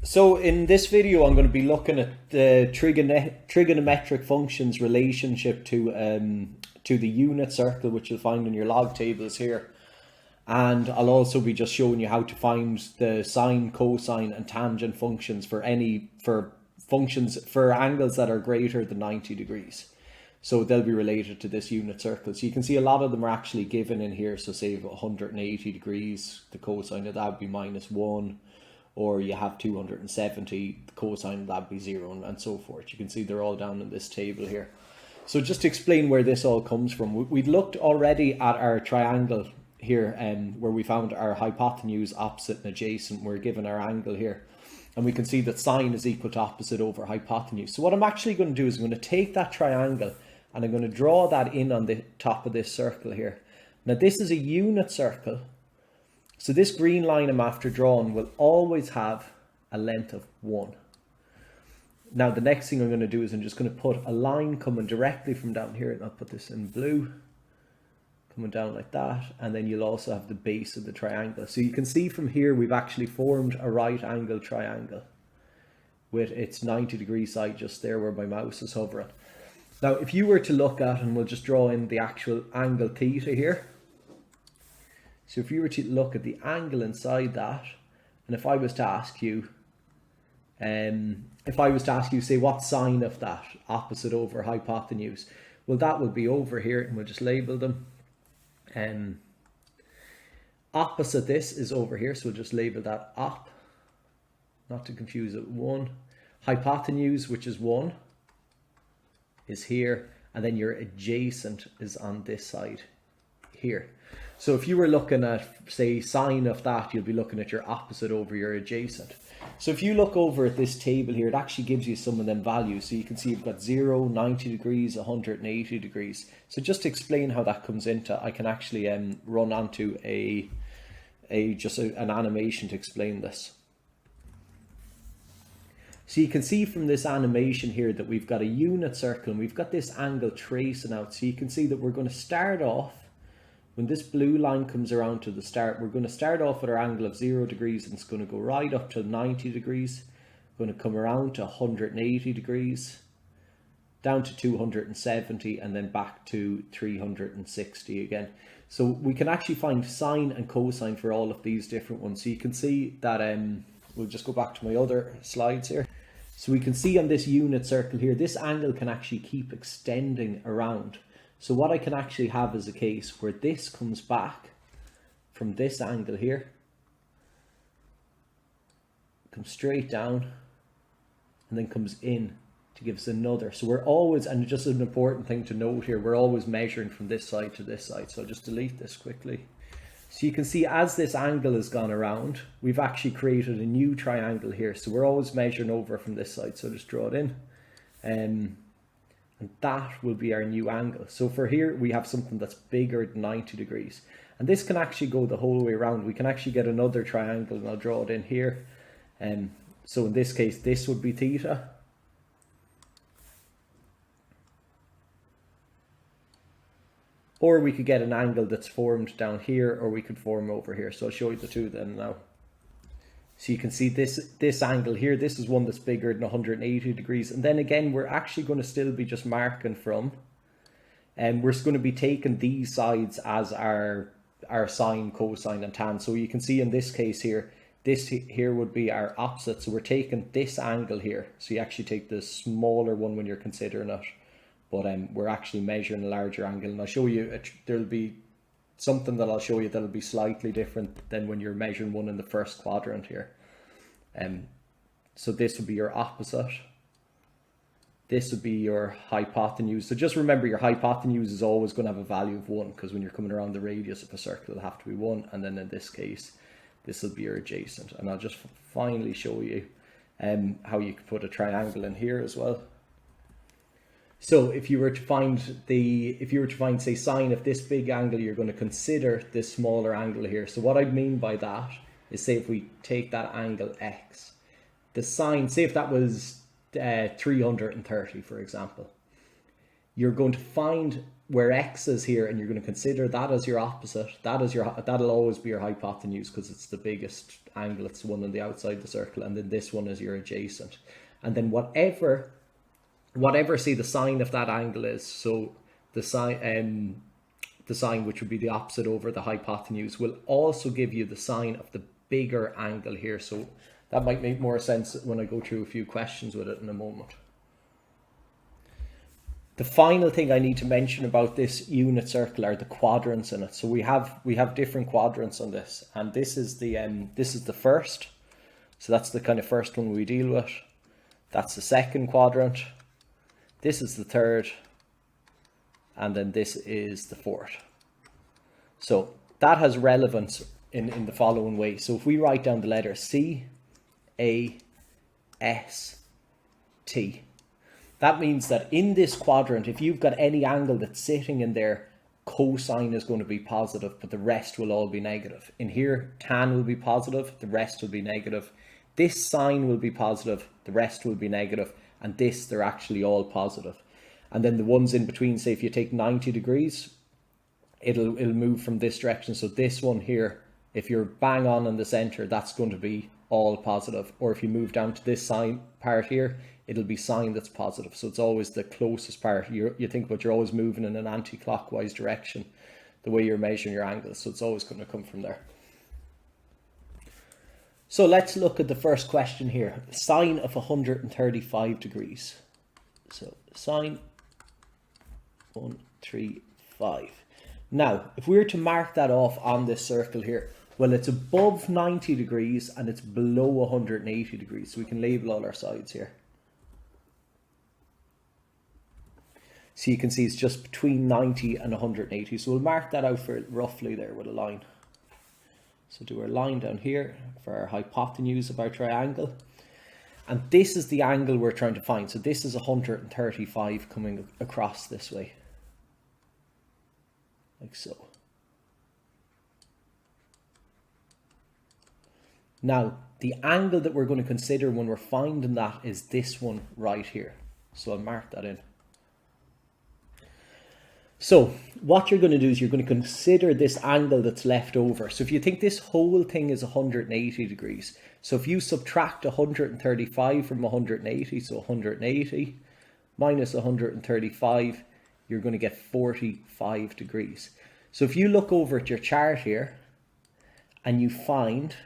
So in this video, I'm going to be looking at the trigonometric functions relationship to the unit circle, which you'll find in your log tables here. And I'll also be just showing you how to find the sine, cosine, and tangent functions for functions for angles that are greater than 90 degrees. So they'll be related to this unit circle. So you can see a lot of them are actually given in here. So say 180 degrees, the cosine of that would be -1. Or you have 270, the cosine of that would be 0, and so forth. You can see they're all down in this table here. So just to explain where this all comes from, we'd looked already at our triangle here, where we found our hypotenuse, opposite, and adjacent. We're given our angle here. And we can see that sine is equal to opposite over hypotenuse. So what I'm actually going to do is I'm going to take that triangle and I'm going to draw that in on the top of this circle here. Now this is a unit circle. So this green line I'm after drawing will always have a length of 1. Now the next thing I'm going to do is I'm just going to put a line coming directly from down here, and I'll put this in blue, coming down like that, and then you'll also have the base of the triangle. So you can see from here we've actually formed a right angle triangle with its 90-degree side just there where my mouse is hovering. Now if you were to look at, and we'll just draw in the actual angle theta here. So if you were to look at the angle inside that, and if I was to ask you, say what sine of that, opposite over hypotenuse, well that will be over here, and we'll just label them. Opposite this is over here, so we'll just label that op, not to confuse it with 1. Hypotenuse, which is 1, is here, and then your adjacent is on this side here. So if you were looking at, say, sine of that, you'll be looking at your opposite over your adjacent. So if you look over at this table here, it actually gives you some of them values. So you can see you've got 0, 90 degrees, 180 degrees. So just to explain how that comes into, I can actually run onto an animation to explain this. So you can see from this animation here that we've got a unit circle and we've got this angle tracing out. So you can see that we're going to start off, when this blue line comes around to the start, we're going to start off with our angle of 0 degrees, and it's going to go right up to 90 degrees, going to come around to 180 degrees, down to 270, and then back to 360 again. So we can actually find sine and cosine for all of these different ones. So you can see that, we'll just go back to my other slides here. So we can see on this unit circle here, this angle can actually keep extending around. So what I can actually have is a case where this comes back from this angle here, comes straight down, and then comes in to give us another. So we're always, and just an important thing to note here, we're always measuring from this side to this side. So I'll just delete this quickly. So you can see as this angle has gone around, we've actually created a new triangle here. So we're always measuring over from this side. So just draw it in. And that will be our new angle. So for here, we have something that's bigger than 90 degrees. And this can actually go the whole way around. We can actually get another triangle, and I'll draw it in here. So in this case, this would be theta. Or we could get an angle that's formed down here, or we could form over here. So I'll show you the two then now. So you can see this angle here, this is one that's bigger than 180 degrees. And then again, we're actually going to still be just marking from, and we're going to be taking these sides as our sine, cosine, and tan. So you can see in this case here, this here would be our opposite. So we're taking this angle here. So you actually take the smaller one when you're considering it. But we're actually measuring a larger angle. And I'll show you, there'll be something that I'll show you that'll be slightly different than when you're measuring one in the first quadrant here. So this would be your opposite. This would be your hypotenuse. So just remember, your hypotenuse is always going to have a value of 1, because when you're coming around the radius of a circle, it'll have to be 1. And then in this case, this will be your adjacent. And I'll just finally show you how you can put a triangle in here as well. So if you were to find say sine of this big angle, you're going to consider this smaller angle here. So what I mean by that is, say if we take that angle x, the sine, say if that was 330, for example, you're going to find where x is here, and you're going to consider that as your opposite. That'll always be your hypotenuse because it's the biggest angle. It's the one on the outside the circle, and then this one is your adjacent. And then whatever see the sine of that angle is, so the sine which would be the opposite over the hypotenuse will also give you the sine of the bigger angle here. So that might make more sense when I go through a few questions with it in a moment. The final thing I need to mention about this unit circle are the quadrants in it. So we have different quadrants on this, and this is the first. So that's the kind of first one we deal with. That's the second quadrant. This is the third, and then this is the fourth. So that has relevance in the following way. So if we write down the letter C, A, S, T, that means that in this quadrant, if you've got any angle that's sitting in there, cosine is going to be positive, but the rest will all be negative. In here, tan will be positive, the rest will be negative. This sine will be positive, the rest will be negative, and this, they're actually all positive. And then the ones in between, say if you take 90 degrees, it'll move from this direction. So this one here, if you're bang on in the center, that's going to be all positive. Or if you move down to this sine part here, it'll be sine that's positive. So it's always the closest part. You think about, you're always moving in an anti-clockwise direction, the way you're measuring your angles. So it's always going to come from there. So let's look at the first question here. Sine of 135 degrees. So sine 135. Now, if we were to mark that off on this circle here, well, it's above 90 degrees and it's below 180 degrees. So we can label all our sides here. So you can see it's just between 90 and 180. So we'll mark that out for roughly there with a line. So do our line down here for our hypotenuse of our triangle. And this is the angle we're trying to find. So this is 135 coming across this way. Like so. Now, the angle that we're going to consider when we're finding that is this one right here. So I'll mark that in. So what you're going to do is you're going to consider this angle that's left over. So if you think this whole thing is 180 degrees, so if you subtract 135 from 180, so 180 minus 135, you're going to get 45 degrees. So if you look over at your chart here and you find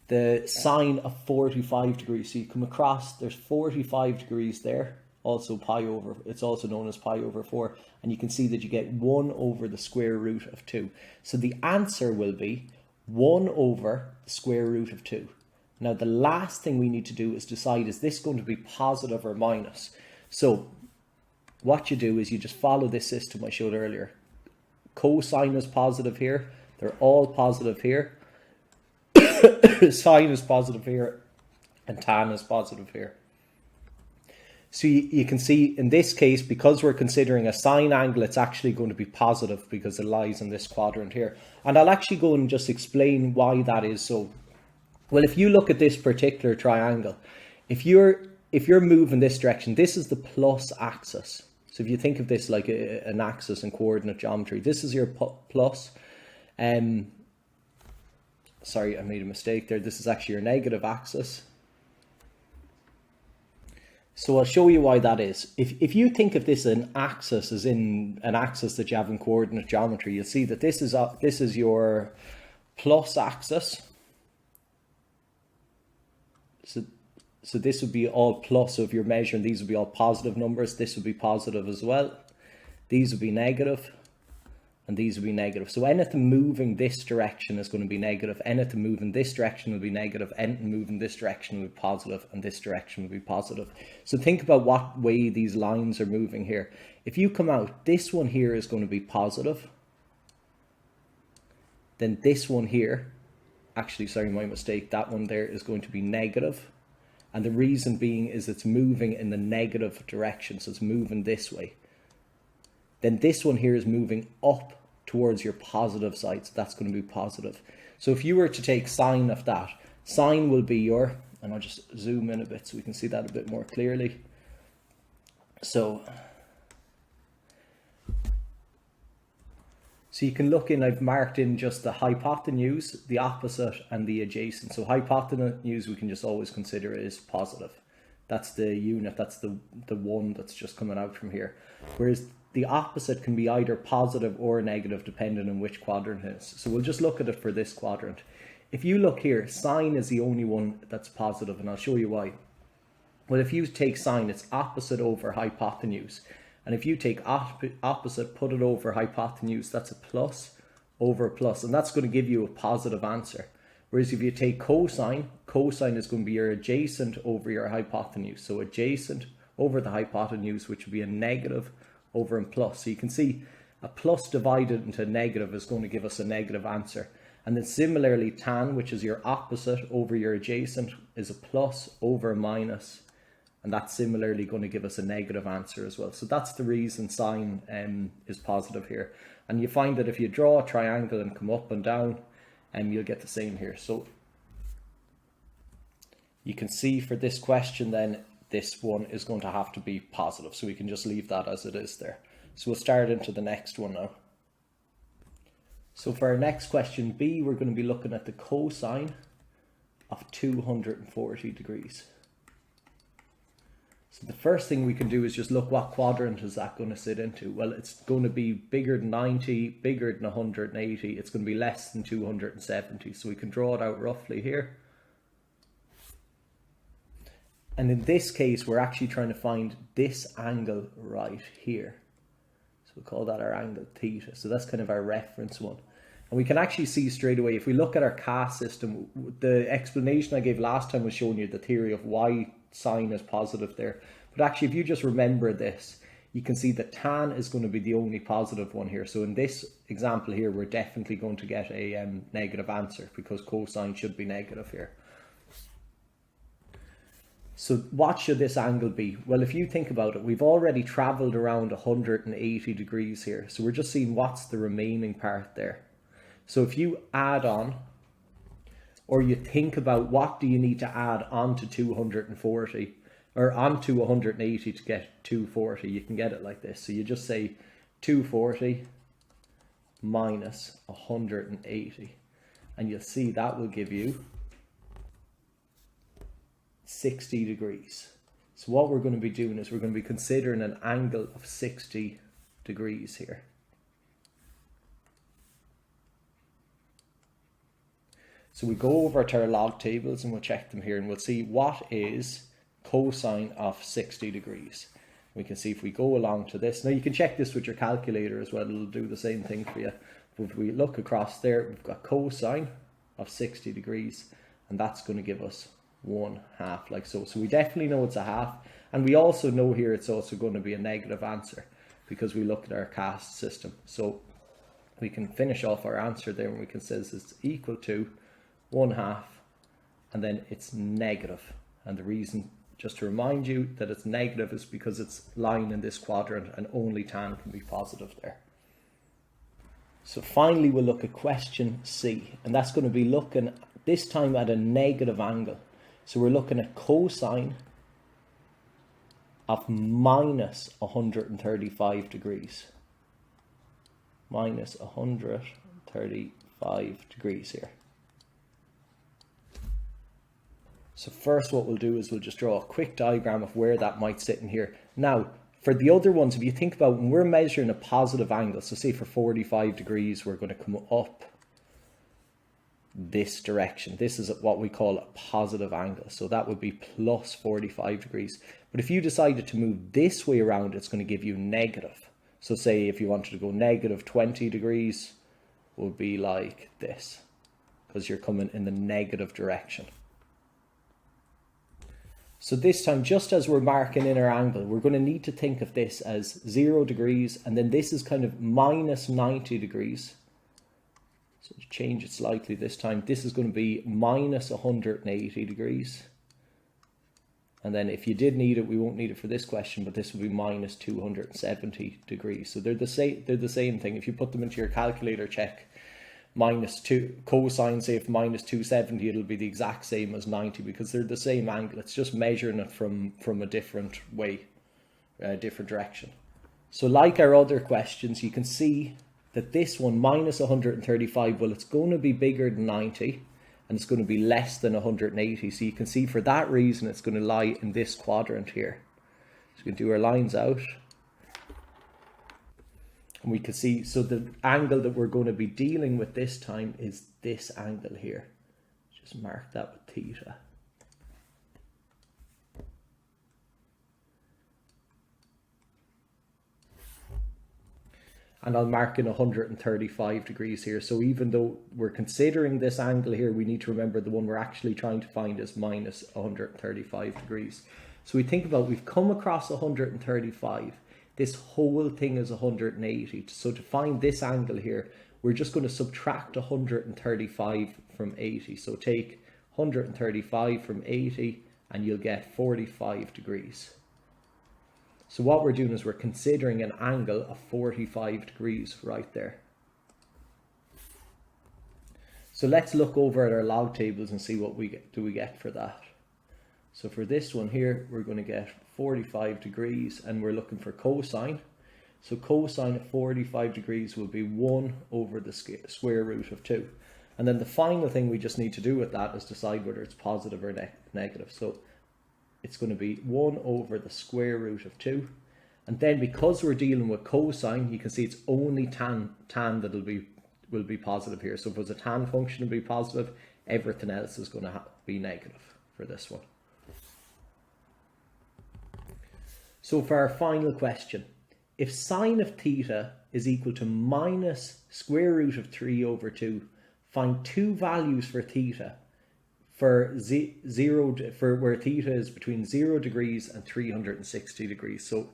the sine of 45 degrees, so you come across, there's 45 degrees there. Also it's also known as pi over 4, and you can see that you get 1 over the square root of 2. So the answer will be 1 over the square root of 2. Now the last thing we need to do is decide, is this going to be positive or minus? So what you do is you just follow this system I showed earlier. Cosine is positive here, they're all positive here. Sine is positive here, and tan is positive here. So you can see in this case, because we're considering a sine angle, it's actually going to be positive because it lies in this quadrant here. And I'll actually go and just explain why that is so. Well, if you look at this particular triangle, if you're moving this direction, this is the plus axis. So if you think of this like an axis in coordinate geometry, this is your plus. Sorry, I made a mistake there. This is actually your negative axis. So I'll show you why that is. If you think of this an axis as in an axis that you have in coordinate geometry, you'll see that this is your plus axis. So this would be all plus. So if you're measuring, these would be all positive numbers. This would be positive as well. These would be negative, and these would be negative. So anything moving this direction is going to be negative. Anything moving this direction will be negative. Anything moving this direction will be positive, and this direction will be positive. So think about what way these lines are moving here. If you come out, this one here is going to be positive. Then this one here, actually, sorry, my mistake, that one there is going to be negative. And the reason being is it's moving in the negative direction. So it's moving this way. Then this one here is moving up towards your positive side. So that's going to be positive. So if you were to take sine of that, sine will be your, and I'll just zoom in a bit so we can see that a bit more clearly. So So you can look in, I've marked in just the hypotenuse, the opposite, and the adjacent. So hypotenuse we can just always consider is positive. That's the unit, that's the one that's just coming out from here. Whereas the opposite can be either positive or negative depending on which quadrant it is. So we'll just look at it for this quadrant. If you look here, sine is the only one that's positive, and I'll show you why. Well, if you take sine, it's opposite over hypotenuse. And if you take opposite, put it over hypotenuse, that's a plus over a plus. And that's going to give you a positive answer. Whereas if you take cosine, cosine is going to be your adjacent over your hypotenuse. So adjacent over the hypotenuse, which would be a negative over a plus. So you can see a plus divided into a negative is going to give us a negative answer. And then similarly, tan, which is your opposite over your adjacent, is a plus over a minus. And that's similarly going to give us a negative answer as well. So that's the reason sine is positive here. And you find that if you draw a triangle and come up and down, you'll get the same here. So you can see for this question then, this one is going to have to be positive. So we can just leave that as it is there. So we'll start into the next one now. So for our next question B, we're going to be looking at the cosine of 240 degrees. So the first thing we can do is just look what quadrant is that going to sit into. Well, it's going to be bigger than 90, bigger than 180. It's going to be less than 270. So we can draw it out roughly here. And in this case, we're actually trying to find this angle right here. So we'll call that our angle theta. So that's kind of our reference one. And we can actually see straight away, if we look at our cast system, the explanation I gave last time was showing you the theory of why sine is positive there. But actually, if you just remember this, you can see that tan is going to be the only positive one here. So in this example here, we're definitely going to get a negative answer because cosine should be negative here. So what should this angle be? Well, if you think about it, we've already traveled around 180 degrees here. So we're just seeing what's the remaining part there. So if you add on, or you think about what do you need to add on to 240 or onto 180 to get 240, you can get it like this. So you just say 240 minus 180, and you'll see that will give you 60 degrees. So what we're going to be doing is we're going to be considering an angle of 60 degrees here. So we go over to our log tables and we'll check them here and we'll see what is cosine of 60 degrees. We can see if we go along to this. Now you can check this with your calculator as well. It'll do the same thing for you. But if we look across there, we've got cosine of 60 degrees and that's going to give us 1/2 like so. So we definitely know it's a half. And we also know here it's also going to be a negative answer because we looked at our cast system. So we can finish off our answer there and we can say it's equal to 1/2 and then it's negative. And the reason, just to remind you that it's negative, is because it's lying in this quadrant and only tan can be positive there. So finally we'll look at question C, and that's going to be looking this time at a negative angle. So we're looking at cosine of minus 135 degrees. Minus 135 degrees here. So first what we'll do is we'll just draw a quick diagram of where that might sit in here. Now, for the other ones, if you think about when we're measuring a positive angle, so say for 45 degrees, we're going to come up this direction. This is what we call a positive angle. So that would be plus 45 degrees. But if you decided to move this way around, it's going to give you negative. So say if you wanted to go negative 20 degrees, would be like this, because you're coming in the negative direction. So this time, just as we're marking in our angle, we're going to need to think of this as 0 degrees, and then this is kind of minus 90 degrees. So to change it slightly this time, this is going to be minus 180 degrees. And then if you did need it, we won't need it for this question, but this would be minus 270 degrees. So they're the same thing. If you put them into your calculator, check minus 2 cosine, say if minus 270, it'll be the exact same as 90 because they're the same angle. It's just measuring it from a different way, different direction. So like our other questions, you can see that this one minus 135, well, it's going to be bigger than 90 and it's going to be less than 180. So you can see for that reason, it's going to lie in this quadrant here. So we can do our lines out. And we can see, so the angle that we're going to be dealing with this time is this angle here. Just mark that with theta. And I'll mark in 135 degrees here. So even though we're considering this angle here, we need to remember the one we're actually trying to find is minus 135 degrees. So we think about, we've come across 135. This whole thing is 180. So to find this angle here, we're just going to subtract 135 from 80. So take 135 from 80 and you'll get 45 degrees. So what we're doing is we're considering an angle of 45 degrees right there. So let's look over at our log tables and see what we get for that. So for this one here, we're going to get 45 degrees and we're looking for cosine. So cosine of 45 degrees will be 1 over the square root of 2. And then the final thing we just need to do with that is decide whether it's positive or negative. So it's going to be 1 over the square root of 2. And then because we're dealing with cosine, you can see it's only tan that will be positive here. So if it was a tan function, it will be positive. Everything else is going to be negative for this one. So for our final question, if sine of theta is equal to minus square root of 3 over 2, find two values for theta for where theta is between 0 degrees and 360 degrees. So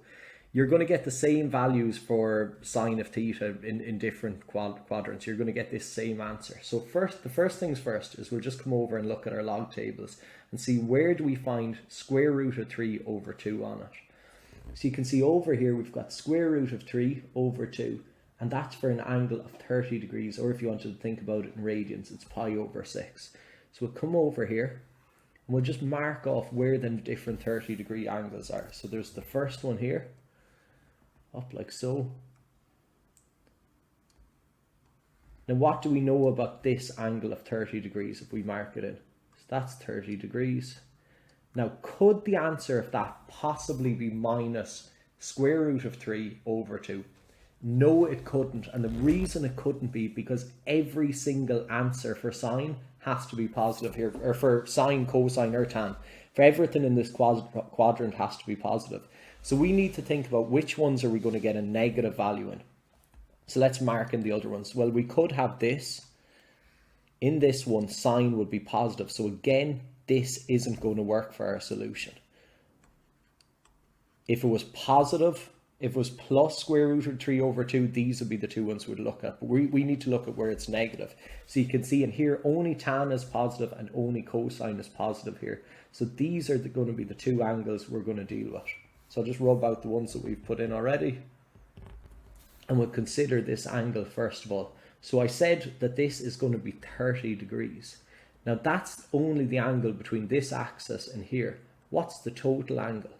you're going to get the same values for sine of theta in different quadrants. You're going to get this same answer. So the first things first is we'll just come over and look at our log tables and see where do we find square root of 3 over 2 on it. So you can see over here we've got square root of 3 over 2, and that's for an angle of 30 degrees, or if you wanted to think about it in radians, it's pi over 6. So we'll come over here and we'll just mark off where the different 30-degree angles are. So there's the first one here, up like so. Now what do we know about this angle of 30 degrees if we mark it in? So that's 30 degrees. Now, could the answer of that possibly be minus square root of 3 over 2? No, it couldn't. And the reason it couldn't be because every single answer for sine has to be positive here, or for sine, cosine, or tan. For everything in this quadrant has to be positive. So we need to think about which ones are we going to get a negative value in. So let's mark in the other ones. Well, we could have this. In this one, sine would be positive. So again, this isn't going to work for our solution. If it was positive, if it was plus square root of 3 over 2, these would be the two ones we'd look at. But we need to look at where it's negative. So you can see in here, only tan is positive and only cosine is positive here. So these are going to be the two angles we're going to deal with. So I'll just rub out the ones that we've put in already. And we'll consider this angle first of all. So I said that this is going to be 30 degrees. Now that's only the angle between this axis and here. What's the total angle?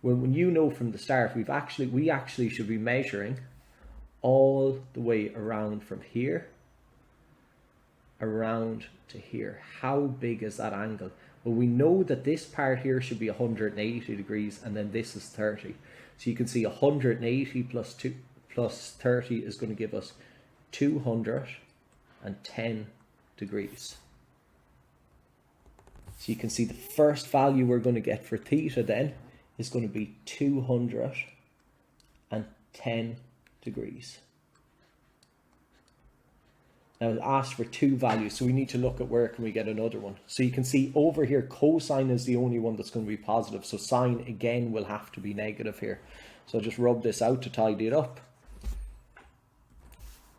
Well, when you know from the start, we actually should be measuring all the way around from here, around to here. How big is that angle? Well, we know that this part here should be 180 degrees and then this is 30. So you can see 180 plus 30 is going to give us 210 degrees. So you can see the first value we're going to get for theta then is going to be 210 degrees. Now it asks for two values, so we need to look at where can we get another one. So you can see over here, cosine is the only one that's going to be positive. So sine again will have to be negative here. So I'll just rub this out to tidy it up.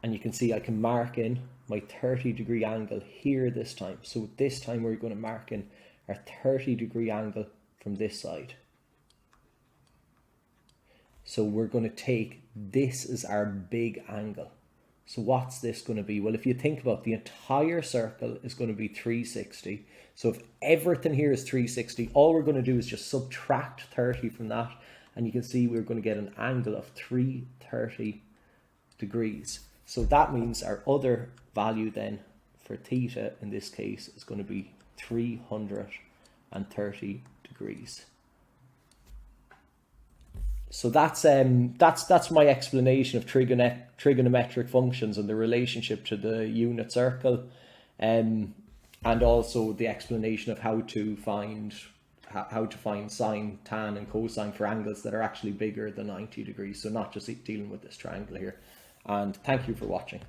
And you can see I can mark in my 30-degree angle here this time. So this time we're going to mark in our 30-degree angle from this side. So we're going to take this as our big angle. So what's this going to be? Well, if you think about the entire circle is going to be 360. So if everything here is 360, all we're going to do is just subtract 30 from that. And you can see we're going to get an angle of 330 degrees. So that means our other value then for theta in this case is going to be 330 degrees. So that's my explanation of trigonometric functions and the relationship to the unit circle, and also the explanation of how to find sine, tan, and cosine for angles that are actually bigger than 90 degrees. So not just dealing with this triangle here. And thank you for watching.